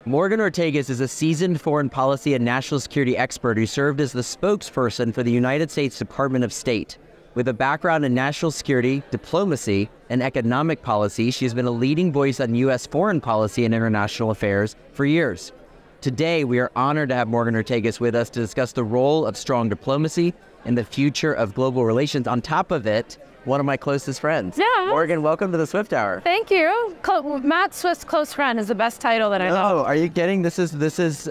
Morgan Ortagus is a seasoned foreign policy and national security expert who served as the spokesperson for the United States Department of State. With a background in national security, diplomacy, and economic policy, she has been a leading voice on U.S. foreign policy and international affairs for years. Today, we are honored to have Morgan Ortagus with us to discuss the role of strong diplomacy and the future of global relations. On top of it, one of my closest friends. Yeah. Morgan, welcome to the Swift Hour. Thank you. Matt Swift's close friend is the best title that I know. Oh, are you kidding?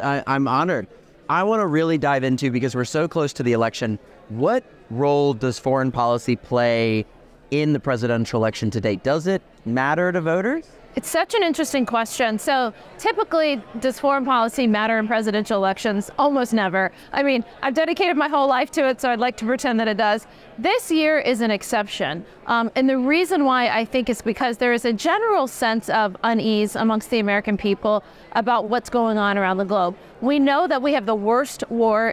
I'm honored. I want to really dive into, because we're so close to the election, what role does foreign policy play in the presidential election today? Does it matter to voters? It's such an interesting question. So typically, does foreign policy matter in presidential elections? Almost never. I mean, I've dedicated my whole life to it, so I'd like to pretend that it does. This year is an exception. And the reason why I think is because there is a general sense of unease amongst the American people about what's going on around the globe. We know that we have the worst war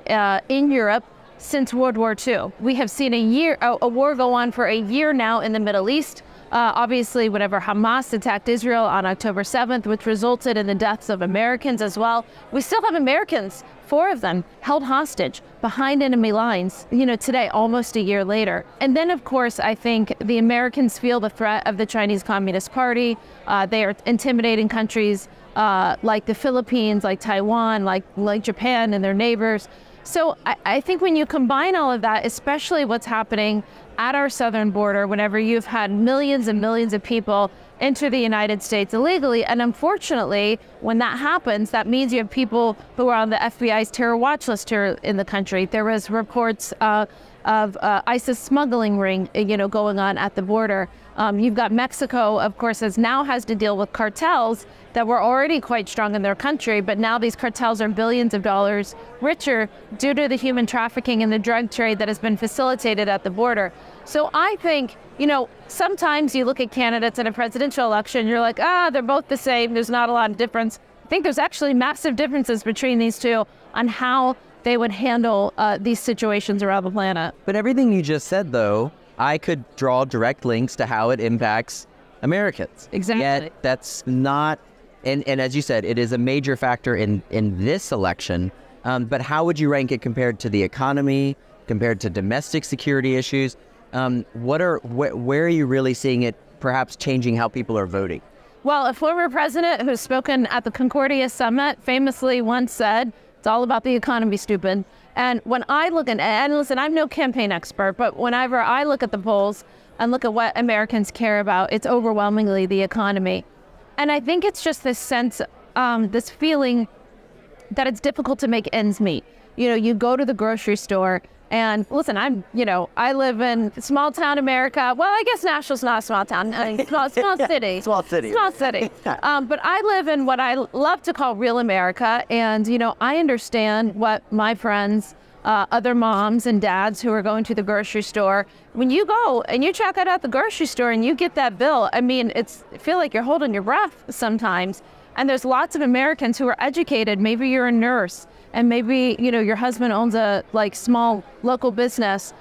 in Europe since World War II. We have seen a war go on for a year now in the Middle East. Obviously, whenever Hamas attacked Israel on October 7th, which resulted in the deaths of Americans as well, we still have Americans, 4 of them, held hostage behind enemy lines, today, almost a year later. And then, of course, I think the Americans feel the threat of the Chinese Communist Party. They are intimidating countries like the Philippines, like Taiwan, like Japan and their neighbors. So I think when you combine all of that, especially what's happening at our southern border, whenever you've had millions and millions of people enter the United States illegally, and unfortunately, when that happens, that means you have people who are on the FBI's terror watch list here in the country. There was reports of ISIS smuggling ring, going on at the border. You've got Mexico, of course, has to deal with cartels that were already quite strong in their country, but now these cartels are billions of dollars richer due to the human trafficking and the drug trade that has been facilitated at the border. So I think, sometimes you look at candidates in a presidential election, you're like, they're both the same, there's not a lot of difference. I think there's actually massive differences between these two on how they would handle these situations around the planet. But everything you just said, though, I could draw direct links to how it impacts Americans. Exactly. Yet that's not, and as you said, it is a major factor in this election. But how would you rank it compared to the economy, compared to domestic security issues? Where are you really seeing it perhaps changing how people are voting? Well, a former president who's spoken at the Concordia summit famously once said, it's all about the economy, stupid. And when I look at, and listen, I'm no campaign expert, but whenever I look at the polls and look at what Americans care about, it's overwhelmingly the economy. And I think it's just this sense, this feeling that it's difficult to make ends meet. You go to the grocery store and listen, I live in small town America. Well, I guess Nashville's not a small town, small city. Small city. Small city. But I live in what I love to call real America. And, I understand what my friends, other moms and dads who are going to the grocery store, when you go and you check out at the grocery store and you get that bill, I mean, I feel like you're holding your breath sometimes. And there's lots of Americans who are educated. Maybe you're a nurse, and maybe, your husband owns a small local business.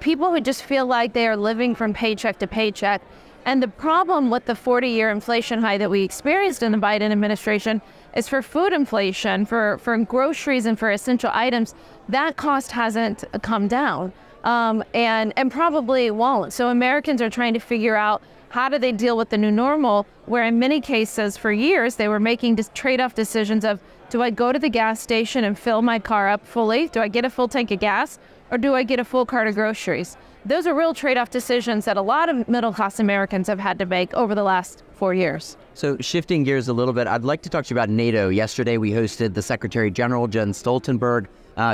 People who just feel like they are living from paycheck to paycheck. And the problem with the 40-year inflation high that we experienced in the Biden administration is for food inflation, for groceries and for essential items, that cost hasn't come down, and probably won't. So Americans are trying to figure out, how do they deal with the new normal, where in many cases for years they were making trade-off decisions of, do I go to the gas station and fill my car up fully? Do I get a full tank of gas? Or do I get a full cart of groceries? Those are real trade-off decisions that a lot of middle-class Americans have had to make over the last 4 years. So shifting gears a little bit, I'd like to talk to you about NATO. Yesterday we hosted the Secretary General, Jens Stoltenberg,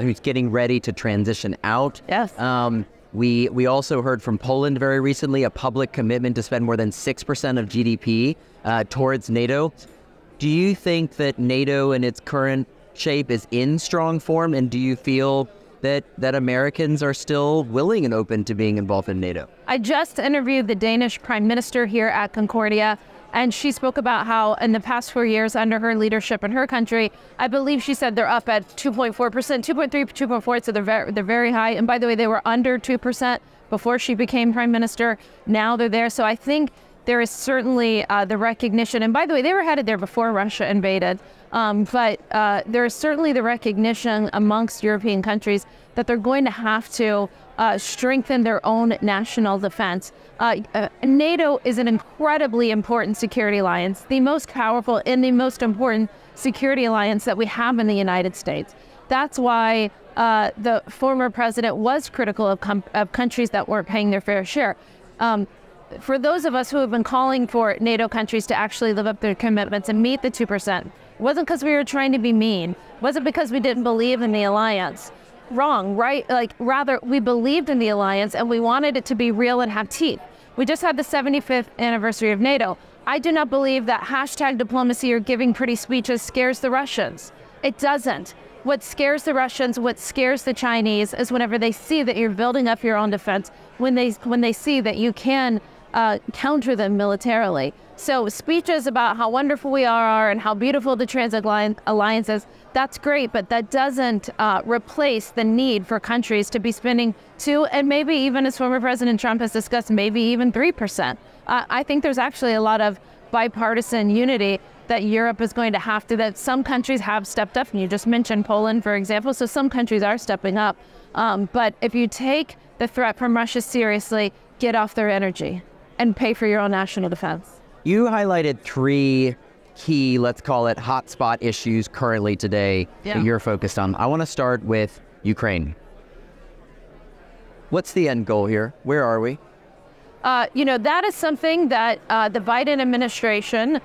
who's getting ready to transition out. Yes. We also heard from Poland very recently, a public commitment to spend more than 6% of GDP towards NATO. Do you think that NATO in its current shape is in strong form? And do you feel that Americans are still willing and open to being involved in NATO? I just interviewed the Danish Prime Minister here at Concordia, and she spoke about how in the past 4 years under her leadership in her country, I believe she said they're up at 2.4%, 2.3, 2.4, so they're very high. And by the way, they were under 2% before she became Prime Minister. Now they're there. So I think there is certainly the recognition, and by the way, they were headed there before Russia invaded, but there is certainly the recognition amongst European countries that they're going to have to strengthen their own national defense. NATO is an incredibly important security alliance, the most powerful and the most important security alliance that we have in the United States. That's why the former president was critical of countries that weren't paying their fair share. For those of us who have been calling for NATO countries to actually live up their commitments and meet the 2%, it wasn't because we were trying to be mean. It wasn't because we didn't believe in the alliance. Wrong, right? Rather, we believed in the alliance and we wanted it to be real and have teeth. We just had the 75th anniversary of NATO. I do not believe that hashtag diplomacy or giving pretty speeches scares the Russians. It doesn't. What scares the Russians, what scares the Chinese is whenever they see that you're building up your own defense, when they see that you can counter them militarily. So speeches about how wonderful we are and how beautiful the transatlantic alliance is, that's great, but that doesn't replace the need for countries to be spending 2%, and maybe even, as former President Trump has discussed, maybe even 3%. I think there's actually a lot of bipartisan unity that Europe is going to have to, that some countries have stepped up, and you just mentioned Poland, for example, so some countries are stepping up. But if you take the threat from Russia seriously, get off their energy and pay for your own national defense. You highlighted 3 key, let's call it hotspot issues currently today that you're focused on. I want to start with Ukraine. What's the end goal here? Where are we? That is something that the Biden administration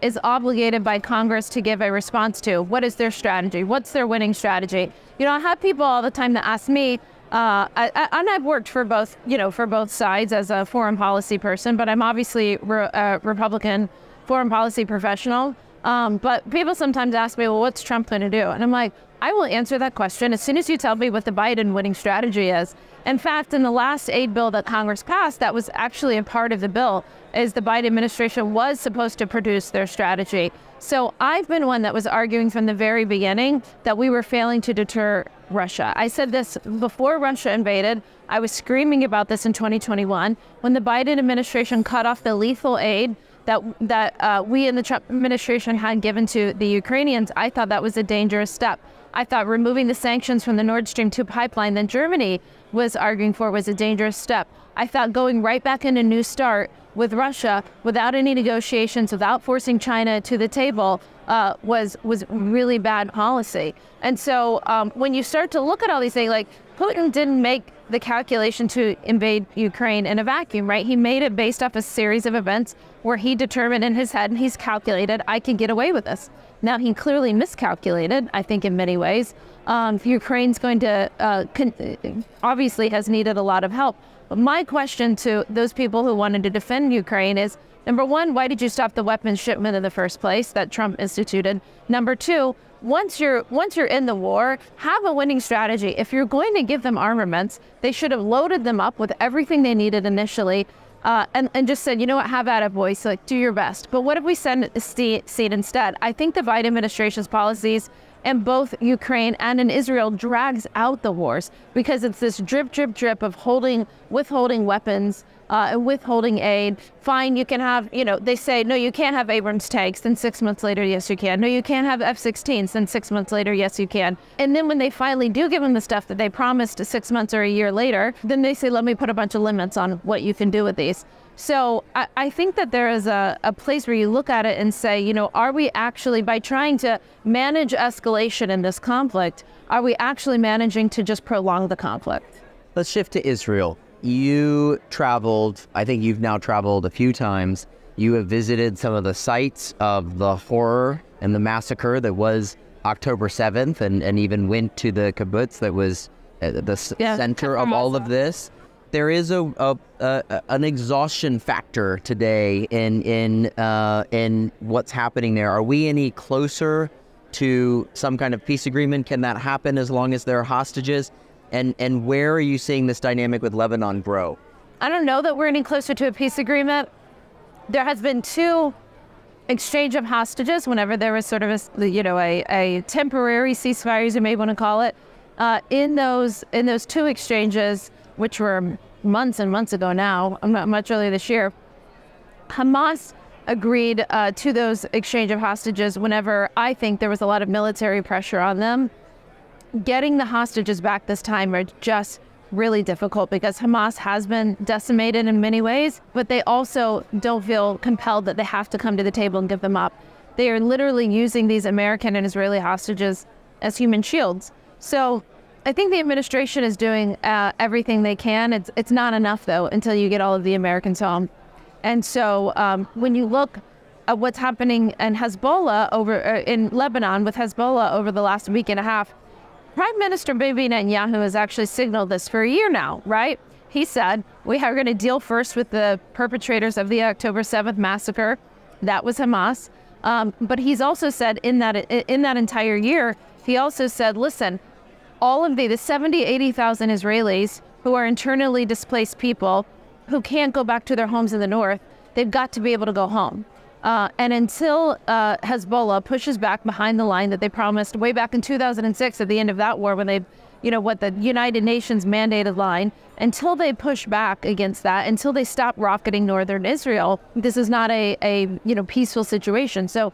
is obligated by Congress to give a response to. What is their strategy? What's their winning strategy? I have people all the time that ask me, and I've worked for both, for both sides as a foreign policy person, but I'm obviously a Republican foreign policy professional. But people sometimes ask me, well, what's Trump going to do? And I'm like, I will answer that question as soon as you tell me what the Biden winning strategy is. In fact, in the last aid bill that Congress passed, that was actually a part of the bill, is the Biden administration was supposed to produce their strategy. So I've been one that was arguing from the very beginning that we were failing to deter Russia. I said this before Russia invaded. I was screaming about this in 2021 when the Biden administration cut off the lethal aid that we in the Trump administration had given to the Ukrainians. I thought that was a dangerous step. I thought removing the sanctions from the Nord Stream 2 pipeline that Germany was arguing for was a dangerous step. I thought going right back in a new start with Russia without any negotiations, without forcing China to the table, was really bad policy. And so when you start to look at all these things, like Putin didn't make the calculation to invade Ukraine in a vacuum, right? He made it based off a series of events where he determined in his head and he's calculated, I can get away with this. Now, he clearly miscalculated, I think, in many ways. Ukraine's going to, obviously has needed a lot of help. But my question to those people who wanted to defend Ukraine is, number one, why did you stop the weapons shipment in the first place that Trump instituted? Number two, once you're in the war, have a winning strategy. If you're going to give them armaments, they should have loaded them up with everything they needed initially, and just said, you know what, have at it, boys, so, like, do your best. But what if we send a seed instead? I think the Biden administration's policies in both Ukraine and in Israel drags out the wars because it's this drip, drip, drip of withholding weapons, withholding aid. Fine, you can have, they say, no, you can't have Abrams tanks. Then 6 months later, yes, you can. No, you can't have F-16s. Then 6 months later, yes, you can. And then when they finally do give them the stuff that they promised 6 months or a year later, then they say, let me put a bunch of limits on what you can do with these. So I think that there is a place where you look at it and say, are we actually, by trying to manage escalation in this conflict, are we actually managing to just prolong the conflict? Let's shift to Israel. You traveled, I think you've now traveled a few times. You have visited some of the sites of the horror and the massacre that was October 7th and even went to the kibbutz that was the center of all of this. There is an exhaustion factor today in what's happening there. Are we any closer to some kind of peace agreement? Can that happen as long as there are hostages? And where are you seeing this dynamic with Lebanon grow? I don't know that we're any closer to a peace agreement. There has been 2 exchange of hostages whenever there was sort of a temporary ceasefire, as you may want to call it. In those 2 exchanges, which were months and months ago now, much earlier this year, Hamas agreed to those exchange of hostages whenever I think there was a lot of military pressure on them. Getting the hostages back this time are just really difficult because Hamas has been decimated in many ways, but they also don't feel compelled that they have to come to the table and give them up. They are literally using these American and Israeli hostages as human shields. So I think the administration is doing everything they can. It's not enough, though, until you get all of the Americans home. And so when you look at what's happening in Hezbollah in Lebanon with Hezbollah over the last week and a half, Prime Minister Bibi Netanyahu has actually signaled this for a year now, right? He said, we are going to deal first with the perpetrators of the October 7th massacre. That was Hamas. But he's also said in that entire year, he also said, listen, all of the 70, 80,000 Israelis who are internally displaced people who can't go back to their homes in the north, they've got to be able to go home. And until Hezbollah pushes back behind the line that they promised way back in 2006 at the end of that war when they, what the United Nations mandated line, until they push back against that, until they stop rocketing northern Israel, this is not a peaceful situation. So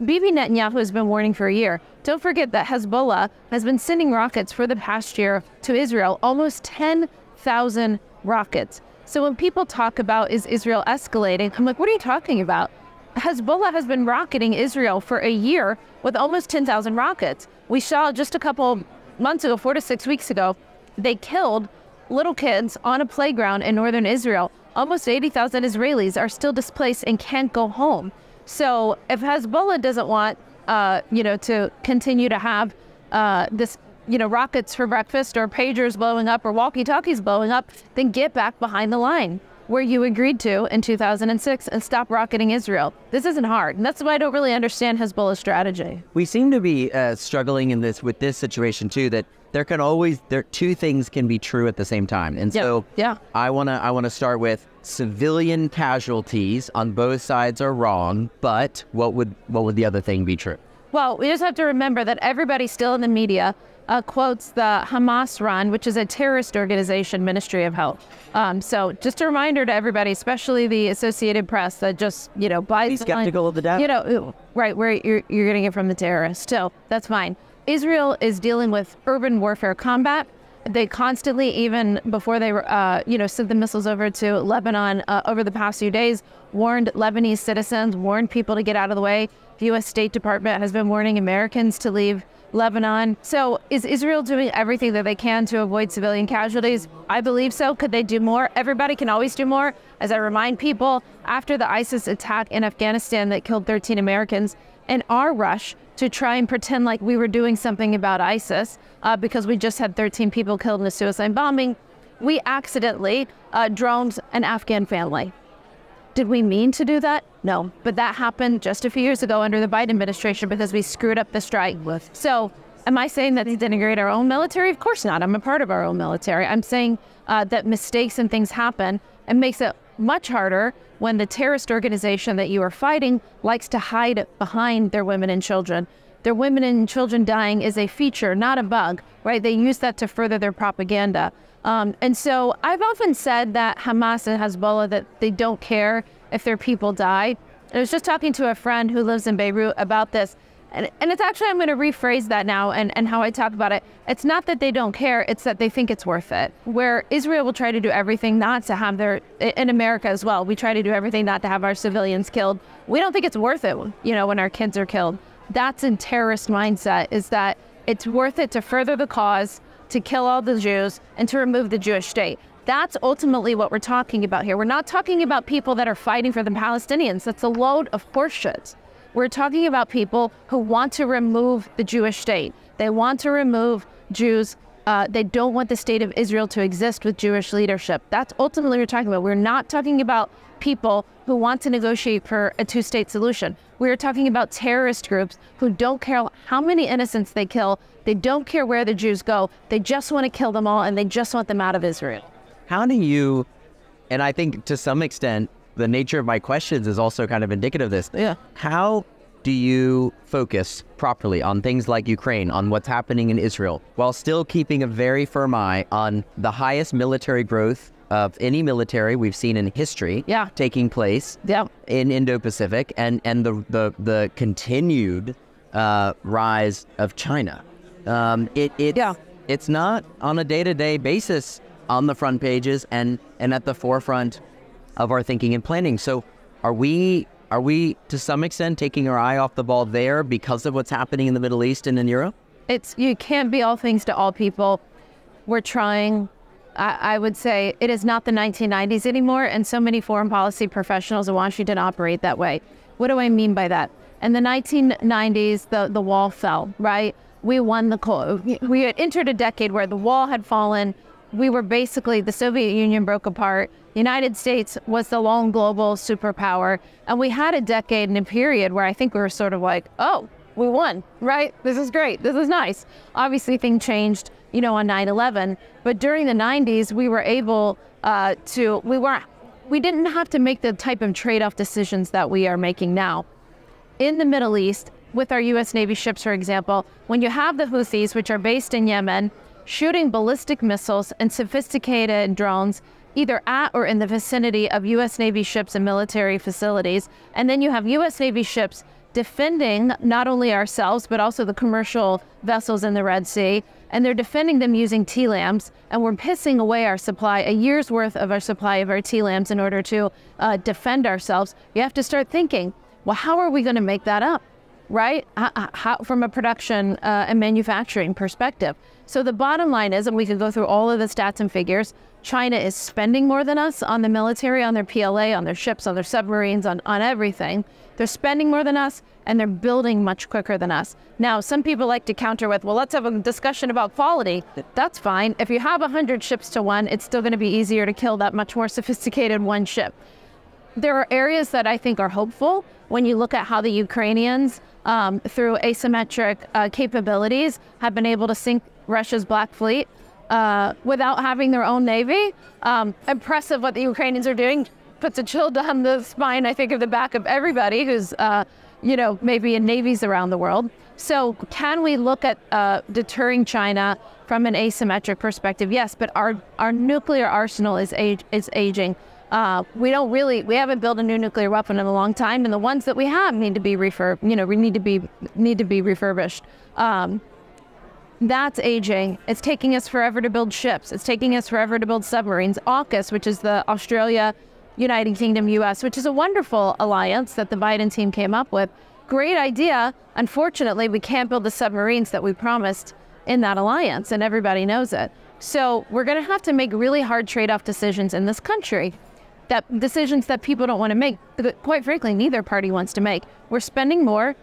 Bibi Netanyahu has been warning for a year. Don't forget that Hezbollah has been sending rockets for the past year to Israel, almost 10,000 rockets. So when people talk about, is Israel escalating? I'm like, what are you talking about? Hezbollah has been rocketing Israel for a year with almost 10,000 rockets. We saw just a couple months ago, 4 to 6 weeks ago, they killed little kids on a playground in northern Israel. Almost 80,000 Israelis are still displaced and can't go home. So if Hezbollah doesn't want, to continue to have this, rockets for breakfast or pagers blowing up or walkie-talkies blowing up, then get back behind the line where you agreed to in 2006 and stop rocketing Israel. This isn't hard. And that's why I don't really understand Hezbollah's strategy. We seem to be struggling with this situation too, that two things can be true at the same time. And so I want to start with civilian casualties on both sides are wrong, but what would the other thing be true? Well, we just have to remember that everybody still in the media quotes the Hamas-run, which is a terrorist organization, Ministry of Health. So just a reminder to everybody, especially the Associated Press, that just, buys be skeptical of the data. Right, where you're getting it from the terrorists. So that's fine. Israel is dealing with urban warfare combat. They constantly, even before they sent the missiles over to Lebanon over the past few days, warned Lebanese citizens, warned people to get out of the way. The U.S. State Department has been warning Americans to leave Lebanon. So is Israel doing everything that they can to avoid civilian casualties? I believe so. Could they do more? Everybody can always do more. As I remind people, after the ISIS attack in Afghanistan that killed 13 Americans, in our rush to try and pretend like we were doing something about ISIS because we just had 13 people killed in a suicide bombing, we accidentally droned an Afghan family. Did we mean to do that? No, but that happened just a few years ago under the Biden administration because we screwed up the strike. So am I saying that they denigrate our own military? Of course not. I'm a part of our own military. I'm saying that mistakes and things happen and makes it much harder when the terrorist organization that you are fighting likes to hide behind their women and children. Their women and children dying is a feature, not a bug, right? They use that to further their propaganda. And so I've often said that Hamas and Hezbollah, that they don't care if their people die. I was just talking to a friend who lives in Beirut about this. And it's actually, I'm going to rephrase that now and how I talk about it. It's not that they don't care, it's that they think it's worth it. Where Israel will try to do everything not to have in America as well, we try to do everything not to have our civilians killed. We don't think it's worth it, when our kids are killed. That's in terrorist mindset, is that it's worth it to further the cause, to kill all the Jews, and to remove the Jewish state. That's ultimately what we're talking about here. We're not talking about people that are fighting for the Palestinians. That's a load of horseshit. We're talking about people who want to remove the Jewish state. They want to remove Jews. They don't want the state of Israel to exist with Jewish leadership. That's ultimately what we're talking about. We're not talking about people who want to negotiate for a two-state solution. We're talking about terrorist groups who don't care how many innocents they kill. They don't care where the Jews go. They just want to kill them all, and they just want them out of Israel. How do you, and I think to some extent, the nature of my questions is also kind of indicative of this. Yeah. How do you focus properly on things like Ukraine, on what's happening in Israel, while still keeping a very firm eye on the highest military growth of any military we've seen in history taking place in Indo-Pacific, and the continued rise of China. It's not on a day-to-day basis on the front pages and at the forefront of our thinking and planning. So are we to some extent taking our eye off the ball there because of what's happening in the Middle East and in Europe? You can't be all things to all people. We're trying. I would say it is not the 1990s anymore, and so many foreign policy professionals in Washington operate that way. What do I mean by that? In the 1990s, the wall fell, right? We won the Cold. We had entered a decade where the wall had fallen. We were basically, the Soviet Union broke apart. The United States was the lone global superpower. And we had a decade and a period where I think we were sort of like, oh, we won, right? This is great. This is nice. Obviously, things changed, on 9/11. But during the 90s, we were able we didn't have to make the type of trade-off decisions that we are making now. In the Middle East, with our U.S. Navy ships, for example, when you have the Houthis, which are based in Yemen, shooting ballistic missiles and sophisticated drones either at or in the vicinity of U.S. Navy ships and military facilities, and then you have U.S. Navy ships defending not only ourselves, but also the commercial vessels in the Red Sea, and they're defending them using TLAMs, and we're pissing away our supply, a year's worth of our supply of our TLAMs in order to defend ourselves. You have to start thinking, well, how are we going to make that up, right? How, from a production and manufacturing perspective. So the bottom line is, and we can go through all of the stats and figures, China is spending more than us on the military, on their PLA, on their ships, on their submarines, on everything. They're spending more than us, and they're building much quicker than us. Now, some people like to counter with, well, let's have a discussion about quality. That's fine. If you have 100 ships to one, it's still going to be easier to kill that much more sophisticated one ship. There are areas that I think are hopeful when you look at how the Ukrainians, through asymmetric capabilities, have been able to sink Russia's Black Fleet without having their own navy. Impressive what the Ukrainians are doing. Puts a chill down the spine, I think, of the back of everybody who's, maybe in navies around the world. So can we look at deterring China from an asymmetric perspective? Yes, but our nuclear arsenal is aging. We haven't built a new nuclear weapon in a long time, and the ones that we have need to be need to be refurbished. That's aging. It's taking us forever to build ships. It's taking us forever to build submarines. AUKUS, which is the Australia, United Kingdom, U.S., which is a wonderful alliance that the Biden team came up with. Great idea. Unfortunately, we can't build the submarines that we promised in that alliance, and everybody knows it. So we're going to have to make really hard trade-off decisions in this country. Decisions that people don't want to make, that, quite frankly, neither party wants to make. We're spending more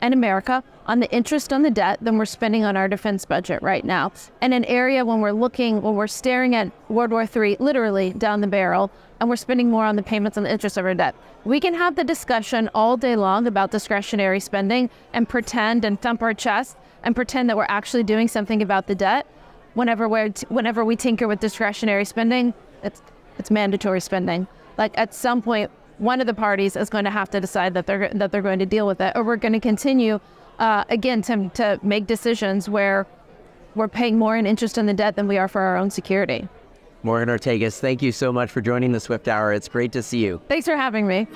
in America on the interest on the debt than we're spending on our defense budget right now. And an area when we're staring at World War III literally down the barrel, and we're spending more on the payments and the interest of our debt. We can have the discussion all day long about discretionary spending and pretend and thump our chest and pretend that we're actually doing something about the debt. Whenever we tinker with discretionary spending, it's mandatory spending. Like, at some point, one of the parties is going to have to decide that they're going to deal with it, or we're going to continue again to make decisions where we're paying more in interest on the debt than we are for our own security. Morgan Ortagus, thank you so much for joining the Swift Hour. It's great to see you. Thanks for having me.